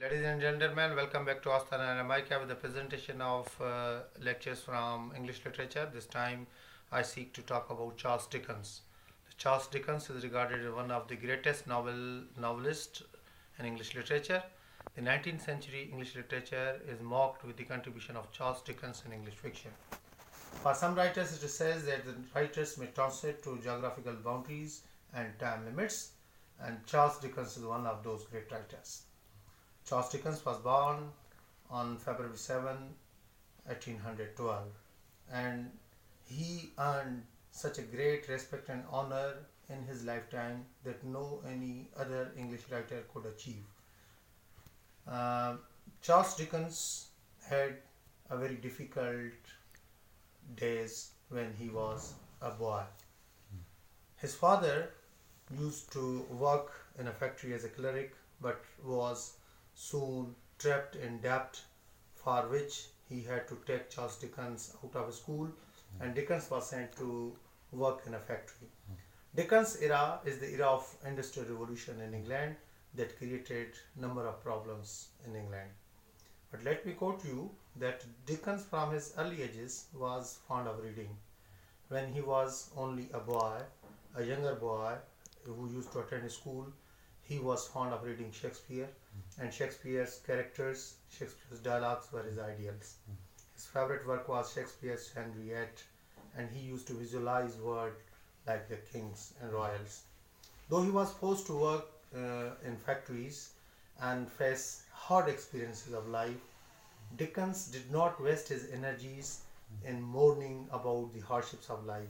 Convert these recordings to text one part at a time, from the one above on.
Ladies and gentlemen, welcome back to Astana and America with the presentation of lectures from English literature. This time I seek to talk about Charles Dickens. Charles Dickens is regarded as one of the greatest novelists in English literature. The 19th century English literature is marked with the contribution of Charles Dickens in English fiction. For some writers, it is said that the writers may translate to geographical boundaries and time limits, and Charles Dickens is one of those great writers. Charles Dickens was born on February 7, 1812, and he earned such a great respect and honor in his lifetime that no any other English writer could achieve. Uh, Charles Dickens had a very difficult days when he was a boy. His father used to work in a factory as a cleric but was soon trapped in debt, for which he had to take Charles Dickens out of school, and Dickens was sent to work in a factory. Dickens' era is the era of Industrial Revolution in England that created number of problems in England. But let me quote you that Dickens from his early ages was fond of reading. When he was only a boy, a younger boy who used to attend school, he was fond of reading Shakespeare, and Shakespeare's characters, Shakespeare's dialogues were his ideals. His favorite work was Shakespeare's Henriette, and he used to visualize words like the kings and royals. Though he was forced to work in factories and face hard experiences of life, Dickens did not waste his energies in mourning about the hardships of life.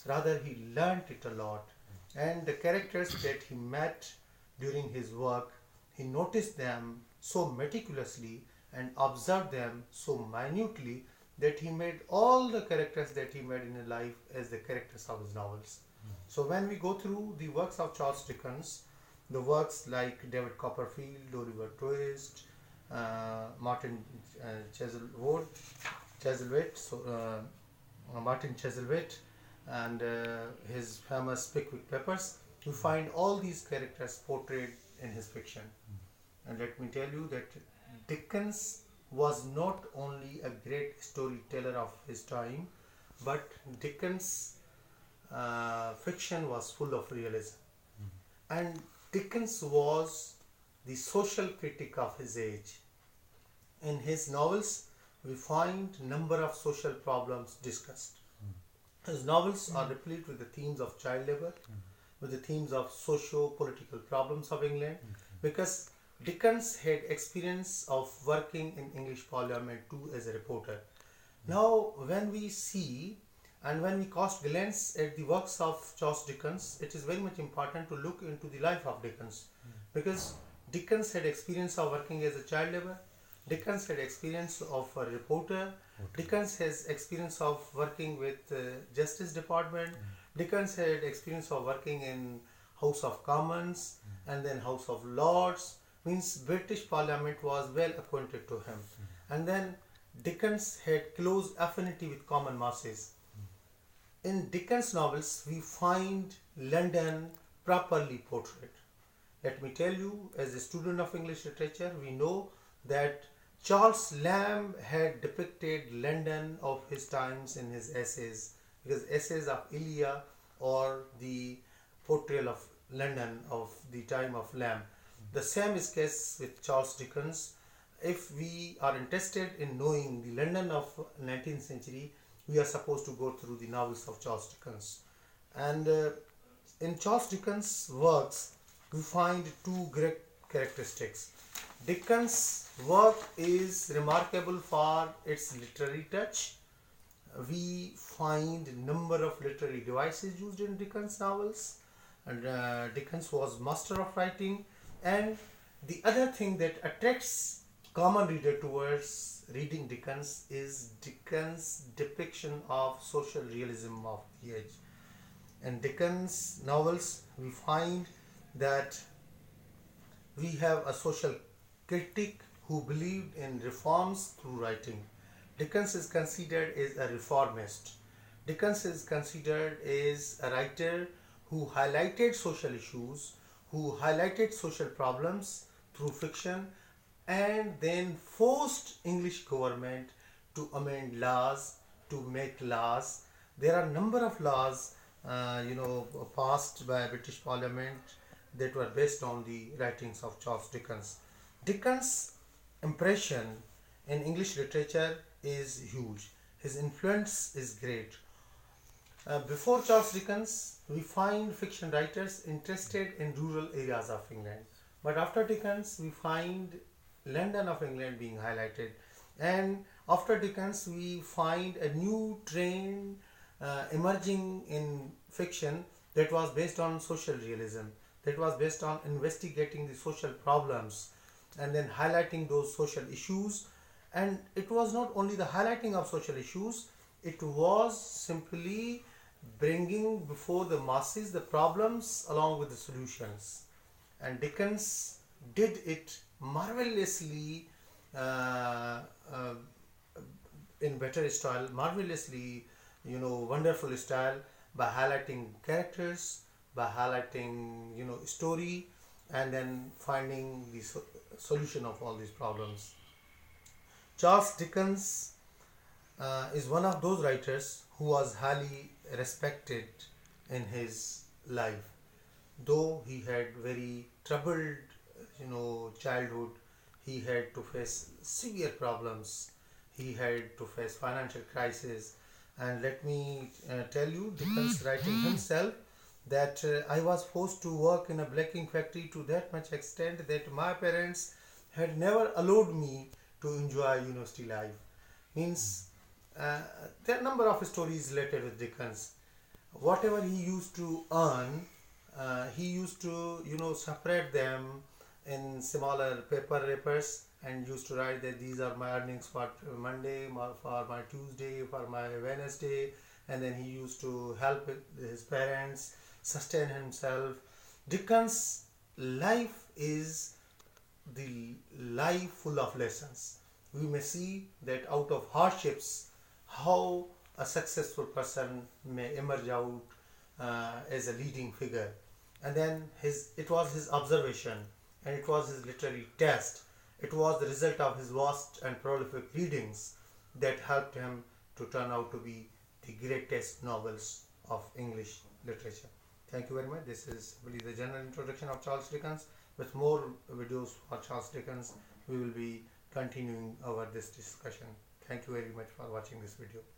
Rather, he learnt it a lot, and the characters that he met during his work, he noticed them so meticulously and observed them so minutely that he made all the characters that he made in his life as the characters of his novels. So when we go through the works of Charles Dickens, the works like David Copperfield, Oliver Twist, Martin Martin Chuzzlewit, and his famous Pickwick Papers, you find all these characters portrayed in his fiction. And let me tell you that Dickens was not only a great storyteller of his time, but Dickens' fiction was full of realism. And Dickens was the social critic of his age. In his novels, we find number of social problems discussed. His novels are replete with the themes of child labor, with the themes of socio-political problems of England, because Dickens had experience of working in English Parliament too as a reporter. Now, when we see and when we cast glance at the works of Charles Dickens, it is very much important to look into the life of Dickens, because Dickens had experience of working as a child labor. Dickens had experience of a reporter. Dickens has experience of working with Justice Department. Dickens had experience of working in House of Commons and then House of Lords. Means British Parliament was well acquainted to him. And then Dickens had close affinity with common masses. In Dickens novels, we find London properly portrayed. Let me tell you, as a student of English literature, we know that Charles Lamb had depicted London of his times in his essays, because essays of Ilya or the portrayal of London of the time of Lamb. The same is case with Charles Dickens. If we are interested in knowing the London of 19th century, we are supposed to go through the novels of Charles Dickens. And in Charles Dickens' works, we find two great characteristics. Dickens' work is remarkable for its literary touch. We find a number of literary devices used in Dickens' novels, and Dickens was master of writing. And the other thing that attracts common reader towards reading Dickens is Dickens' depiction of social realism of the age. In Dickens' novels, we find that we have a social critic who believed in reforms through writing. Dickens is considered as a reformist. Dickens is considered as a writer who highlighted social issues, who highlighted social problems through fiction, and then forced English government to amend laws, to make laws. There are number of laws, passed by British Parliament that were based on the writings of Charles Dickens. Dickens' impression in English literature is huge. His influence is great. Before Charles Dickens, we find fiction writers interested in rural areas of England. But after Dickens, we find London of England being highlighted. And after Dickens, we find a new trend emerging in fiction that was based on social realism, that was based on investigating the social problems and then highlighting those social issues. And it was not only the highlighting of social issues, it was simply bringing before the masses the problems along with the solutions. And Dickens did it marvelously, uh, uh, in better style, marvelously, wonderful style, by highlighting characters, by highlighting, story, and then finding the solution of all these problems. Charles Dickens is one of those writers who was highly respected in his life. Though he had very troubled, childhood, he had to face severe problems. He had to face financial crisis. And let me tell you, Dickens writing himself that I was forced to work in a blacking factory to that much extent that my parents had never allowed me to enjoy university life. Means there are a number of stories related with Dickens. Whatever he used to earn, he used to separate them in smaller paper wrappers and used to write that these are my earnings for Monday, for my Tuesday, for my Wednesday, and then he used to help his parents sustain himself. Dickens' life is the life full of lessons. We may see that out of hardships, how a successful person may emerge out as a leading figure. And then it was his observation and it was his literary test. It was the result of his vast and prolific readings that helped him to turn out to be the greatest novels of English literature. Thank you very much. This is really the general introduction of Charles Dickens. With more videos for Charles Dickens, we will be continuing over this discussion. Thank you very much for watching this video.